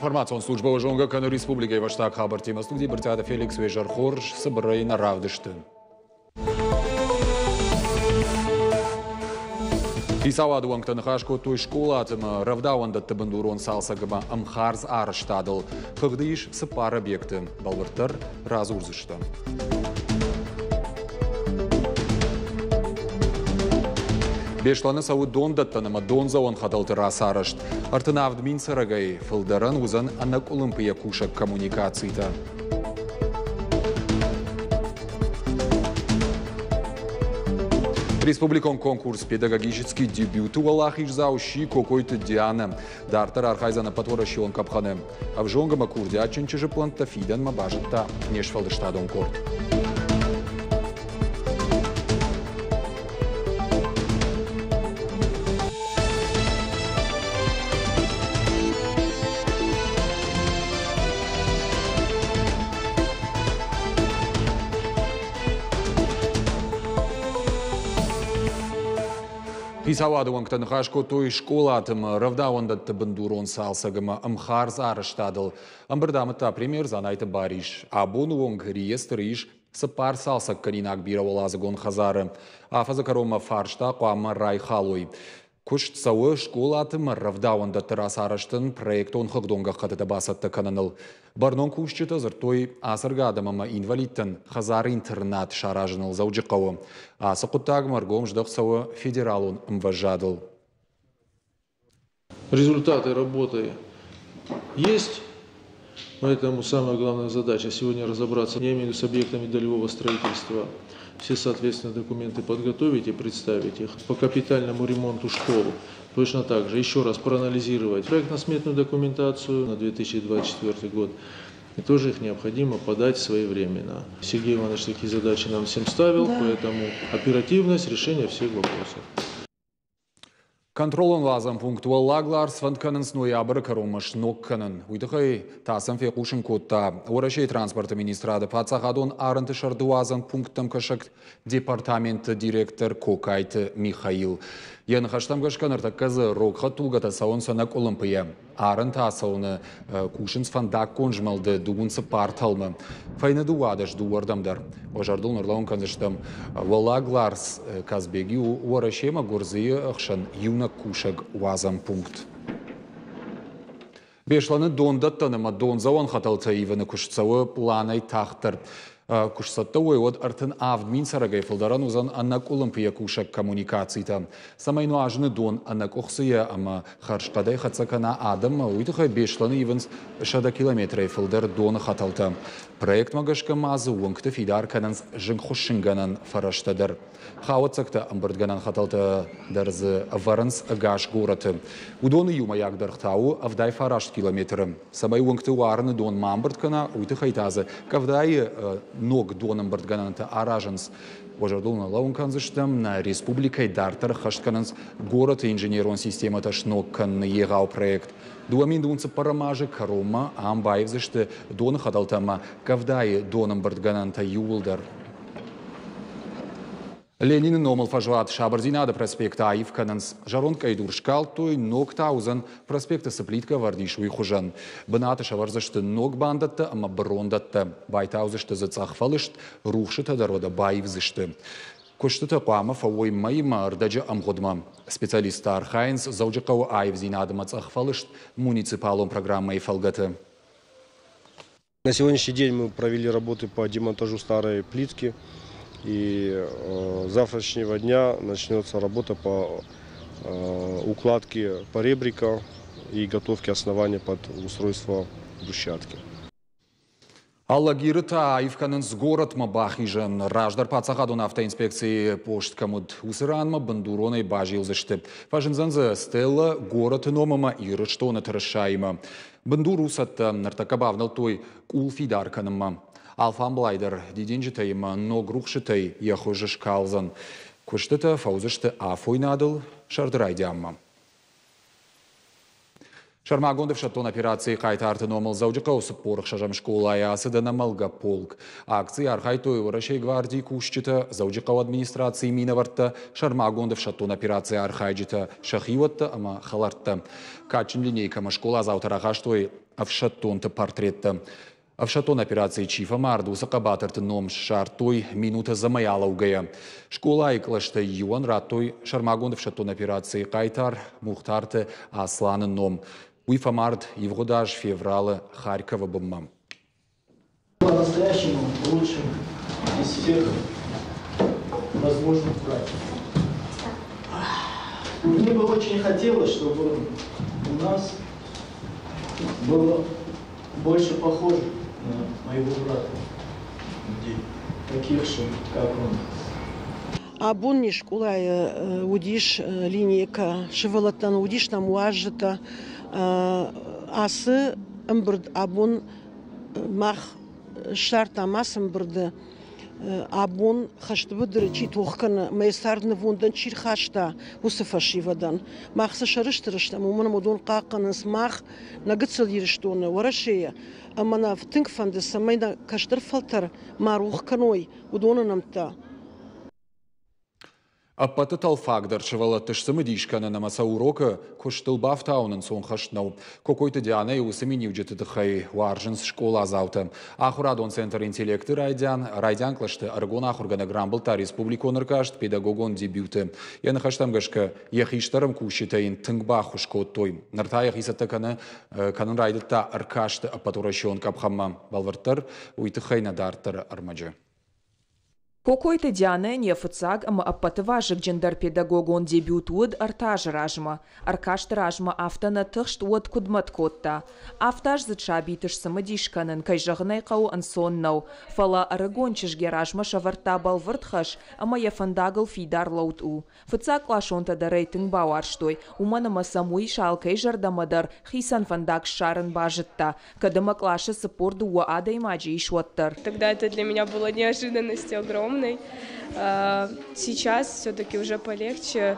Информацион служба ожонга Каны Республика и Ваштак Хабар тема студии Бартиада Феликс Вежархорж Сыбрай на Равдыштын. Исауаду вангтанхашко той школа атыма Равдауанда табандурон салсагама Амхарз арыштадыл. Хыгдыиш сыпар объекты. Балвыртыр разурзышты. Бешланы сау дондаттаныма донзауан хаталты расарышт. Артынавд мин сарагай фылдарын узан анак олимпия кушак коммуникацийта. Республикон конкурс педагогический дебют Аллахиш заущи какой-то Диана. Дартер архайзана потворащион капхане. А в жонгама курдя ченчеже планта фиден мабажета нешфалдыштадон корт. Исауаду вангтанхашко той школа атыма Равдауанда табандурон салсагама Амхарз арыштадыл. Амбырдамыта премьер занайты бариш. Абону вонг реестр иш сыпар салсак канинак бира олазыгон хазары. Афазакарома фаршта қуама райхалой. Кушт сауы школа атыма Равдауанда тарас арыштын проектон хыгдонга қатыта басатты кананыл. Барнон кушчыта зыртой асыргадамама инвалидтен хазар интернат шаражыныл заужықауы. Асықұттаг маргом ждық сауы федералун мважадыл. Результаты работы есть, поэтому самая главная задача сегодня разобраться с объектами долевого строительства. Все соответственно документы подготовить и представить их. По капитальному ремонту школ точно так же еще раз проанализировать проектно-сметную документацию на 2024 год. И тоже их необходимо подать своевременно. Сергей Иванович такие задачи нам всем ставил, поэтому оперативность решения всех вопросов. Контролон лазам пунктуал лаглар свантканens ноябрь каромаш нокканен. Уйдахай тасам фекушин котта. Орашей транспорта министрада пацахадон арынты шардуазан пунктам кашак департамент директор Кокайт Михаил. Ян хаштам гашканарта казы рокха тугата саон санак олимпия. Арынта сауны кушин сфандак конжмалды дугунсы парталмы. Файны дуадаш дуардамдар. Ожардул нурлаун канзыштам. Валагларс казбеги орашема горзые ахшан юна кушак уазам пункт. Бешланы дондаттаныма донзауан хаталца иваны кушцауы планай тахтар. Кушсатта ойот артын авдмин сарагай фылдаран узан аннак олимпия кушак коммуникацийта. Самайну ажны дон аннак оқсыя, ама харшқадай хатсакана адам уйдыхай бешланы иванс шада километрай фылдар дон хаталта. Проект магашка мазы уңкты фидар кананс жын хушынганан фараштадар. Хауатсакта амбырдганан хаталта дарзы варанс агаш гораты. Удоны юма ягдархтау авдай фарашт километры. Самай уңкты уарны дон мамбырдкана уйдыхай тазы. Кавдай ног доном бардгананта аражанс. Ожардулна лаунканзыштам на республикой дартар хашткананс город инженерон система ташноккан егау проект. Дуамин дунца парамажи карома амбаевзышты дон хадалтама кавдай доном бардгананта юлдар. Ленин номал фажват Шабардинада проспекта Аивкананс. Жаронка и дуршкал той ногтаузан проспекта Саплитка Вардишу и Хужан. Баната шаварзашты ног бандатта, ама брондатта. Байтаузашты зацахфалышт, рухшыта дорода байвзышты. Коштыта қуама фауой майма ардаджа амгодма. Специалиста Архайнс зауджакау Аивзинада мацахфалышт муниципалом программой фалгата. На сегодняшний день мы провели работы по демонтажу старой плитки. И с завтрашнего дня начнется работа по укладке поребрика и готовке основания под устройство брусчатки. Алла Гирыта Аивканынс город Мабахижан. Раждар пацахадон автоинспекции пошткамуд усыранма бандуроной бажилзышты. Фажинзанзы стелла город номама и рыштона тырышайма. Бандурусатта нартакабавнал той кулфидарканымма. Алфан Блайдер, дидинжитайма, но грухшитай яхожиш калзан. Куштыта фаузышты афой надыл шардырайдямма. Шармагондов шаттон операции қайтарты номыл заужыққа осып порық шажам школа аясы намалға полк. Акции архайтой Рашей гвардии кушчыта заужыққа администрации минавартта Шармагондов шаттон операции архайджита шахиватта ама халартта. Качин линейкама школа заутарахаштой авшаттонты портретта. Авшатон операции чифа марду сақабатырты ном шартой минута замаяла угая. Школа айклашта юан раттой Шармагондов шаттон операции қайтар мухтарты асланы ном. Уйфа март Евгодаж февраля Харькова бомбам. По-настоящему лучшим из всех возможных братьев. Мне бы очень хотелось, чтобы у нас было больше похожих на моего брата людей, таких же, как он. Абун школа удиш линейка шевелатан удиш нам уажета асы имбрд абун мах шарта мас имбрд абун хашт будр чи тухкан майсарны вундан чир хашта усафашивадан махса шарыштырышта мумна мудун қаққаныс мах нагыцыл еріштуны варашея амана втынк фанды самайна каштыр фалтар марух каной удонанамта. Аппаты талфагдар чывала тышсымы дишкана намаса урока куштыл бафтаунын сон хаштнау. Кокойты дианы усыми невджеты дыхай варжынс школа азауты. Ахурадон центр интеллекты райдян клашты аргон ахургана грамбылта республиконыр кашт педагогон дебюты. Яны хаштам гашка яхиштарым кушитаин тынгбаху шкоттой. Нартаях исаттаканы канын райдытта аркашты аппатурашион капхамма балварттар уйтыхай надартар армаджы. Кокойты Диана нефыцаг ама аппаты важык джендар педагогон дебют уд артаж ражма. Аркашты ражма автана тыхшт уд кудмат котта. Автаж зачаби тышсымы дишканын кайжағынай қау ансоннау. Фала арагончышге ражма шаварта балвыртхаш ама яфандагыл фидар лаут у. Фыцак лашонта да рейтинг бауарштой. Уманама самуи шалкай жардамадар хисан фандаг шарын бажытта. Кадыма клаша сапорду уа ада имаджи ишуаттар. Тогда это для меня было неожиданностью огромной. Сейчас все-таки уже полегче.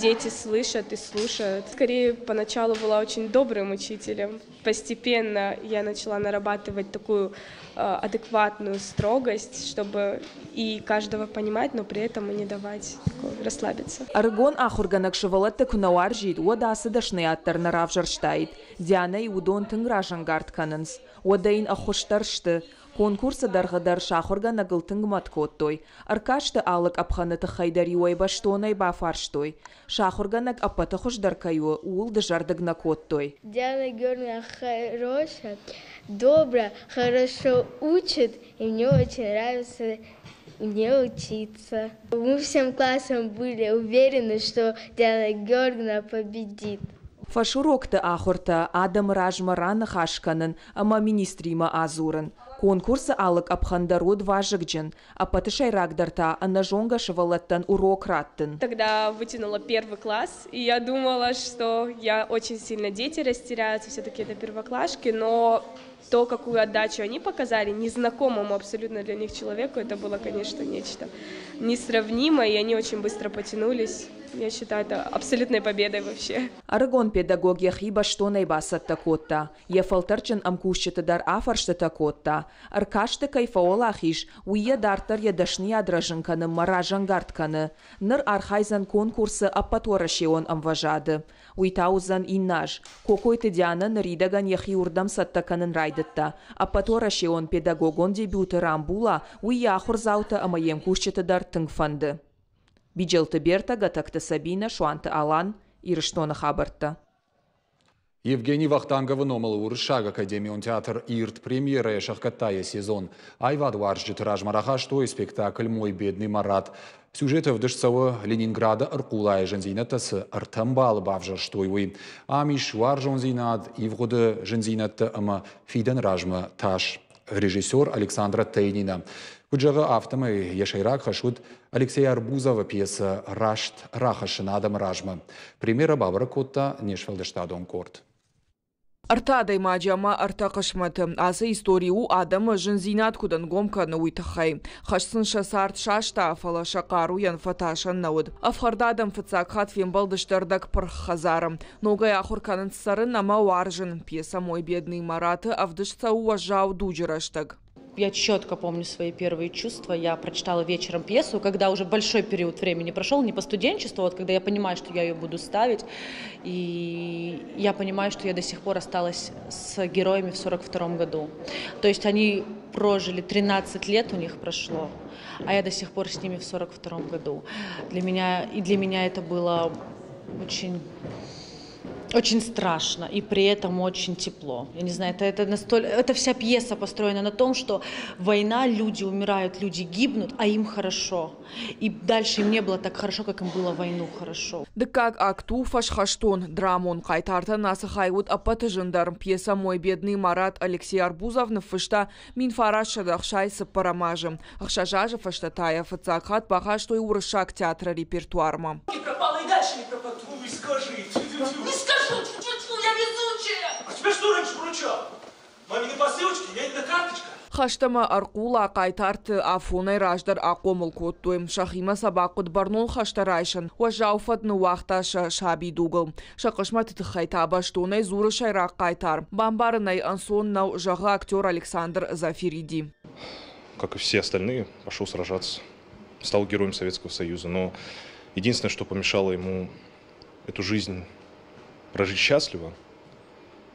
Дети слышат и слушают. Скорее, поначалу была очень добрым учителем. Постепенно я начала нарабатывать такую адекватную строгость, чтобы и каждого понимать, но при этом и не давать расслабиться. Аргон ахурганак шевалатты кунауаржид, уадасы дашны аттар наравжарштайд. Диана и удон тынгражангард канынс. Уадаин ахуштаршты. Конкурсы дарғадар шахургана гылтыңгмат коттой. Аркашты алык апханыты хайдари уайбаштонай бафарштой. Шахурганак аппаты хушдаркаю уул дыжардыгна коттой. Диана Георгиевна хорошая, добрая, хорошо учит, и мне очень нравится мне учиться. Мы всем классом были уверены, что Диана Георгиевна победит. Фашурокты ахурта адам ражмаран хашканын, ама министрима азурын. Конкурсы алык апхандарод важыкджен, а патышай рагдарта анажонга шевалаттан урок раттын. Тогда вытянула первый класс, и я думала, что я очень сильно дети растеряются, все-таки это первоклашки, но то, какую отдачу они показали незнакомому абсолютно для них человеку, это было, конечно, нечто несравнимое, и они очень быстро потянулись. Я считаю, это абсолютной победой вообще. Аргон педагогия хиба что найбасат такотта. Я фалтарчен амкушчета дар афаршта такотта. Аркашты кайфаолахиш, уия дартар ядашни адражынканы маражангартканы. Ныр архайзан конкурсы аппаторашион амважады. Уйтаузан иннаж. Кокойты Диана ныридаган яхи урдам саттаканын райдытта. Аппаторашион педагогон дебюты рамбула, уия ахурзаута амаем кушчета дар тынгфанды. Биджелты Берта, Гатакта Сабина, Шуанта Алан, Ирыштона Хабарта. Евгений Вахтангова номал урышаг Академион театр Ирт премьера шахкатая сезон. Айвад варжит ражмараха, что спектакль «Мой бедный Марат». Сюжеты в Дышцево Ленинграда Аркулая жензината с Артамбал бавжа штойвы. Амиш варжонзинат Ивгода жензината ама Фиден ражма таш. Режиссер Александра Тейнина. Куджага автомы Яшайрак хашут Алексея Арбузова пьеса «Рашт Рахашин Адам Ражма». Премьера Бабара Котта Нешвелдештадон Корт. Арта даймаджама арта қашматы. Асы историю адамы жын зинат кудан гомка на уйтахай. Хашсын шасарт шашта афала шақару ян фаташан науд. Афхарда адам фацак хат фембалдыштардак пар хазарам. Ногай ахурканын сарын нама варжын. Пьеса «Мой бедный Марат» авдышца уважал дуджираштаг. Я четко помню свои первые чувства. Я прочитала вечером пьесу, когда уже большой период времени прошел, не по студенчеству, вот когда я понимаю, что я ее буду ставить. И я понимаю, что я до сих пор осталась с героями в 1942 году. То есть они прожили 13 лет, у них прошло, а я до сих пор с ними в 1942 году. Для меня это было очень страшно и при этом очень тепло. Я не знаю, это вся пьеса построена на том, что война, люди умирают, люди гибнут, а им хорошо. И дальше им не было так хорошо, как им было войну хорошо. Да как акту фашхаштон драмон кайтарта насахайвуд апатажандар пьеса «Мой бедный Марат» Алексей Арбузов на фашта минфараша дахшай сапарамажем. Ахшажажа фаштатая фацакхат баха, что и урышак театра репертуарма. Пропала и дальше не пропаду. Вы скажите. Не скажу, я везучая. А тебя что раньше вручал? Мамины посылочки, Ленина карточка. Хаштама аркула кайтарт афунай раждар акомул коттуем. Шахима сабакут барнул хаштарайшан. Важауфат нуахта шаби дугл. Шакашмат тхайтаба штунай зура шайрак кайтар. Бамбарнай ансон нау жага актер Александр Зафириди. Как и все остальные, пошел сражаться. Стал героем Советского Союза. Но единственное, что помешало ему эту жизнь прожить счастливо,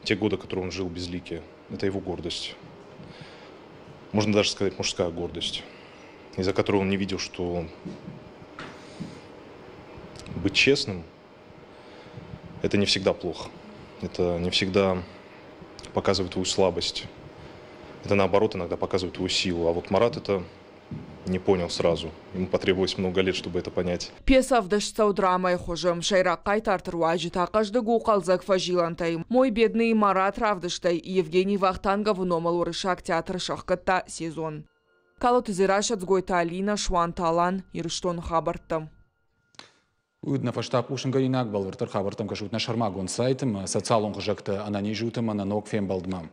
те годы, которые он жил безликие, это его гордость. Можно даже сказать, мужская гордость, из-за которой он не видел, что быть честным – это не всегда плохо. Это не всегда показывает твою слабость. Это, наоборот, иногда показывает твою силу. А вот Марат это не понял сразу. Ему потребовалось много лет, чтобы это понять. Пьеса вдашцау драмой хожем. Шайрак кайтартыр уажита каждый гукалзак фажилантай. «Мой бедный Марат» равдыштай. Евгений Вахтангов номал урышак театр шахкатта сезон. Калот изирашат сгойта Алина Шуанталан ирштон хабартам. Удна фашта пушингаринак балвартар хабартам кашутна шармагон сайтым социалон гжакта анани жутым ананок фембалдмам.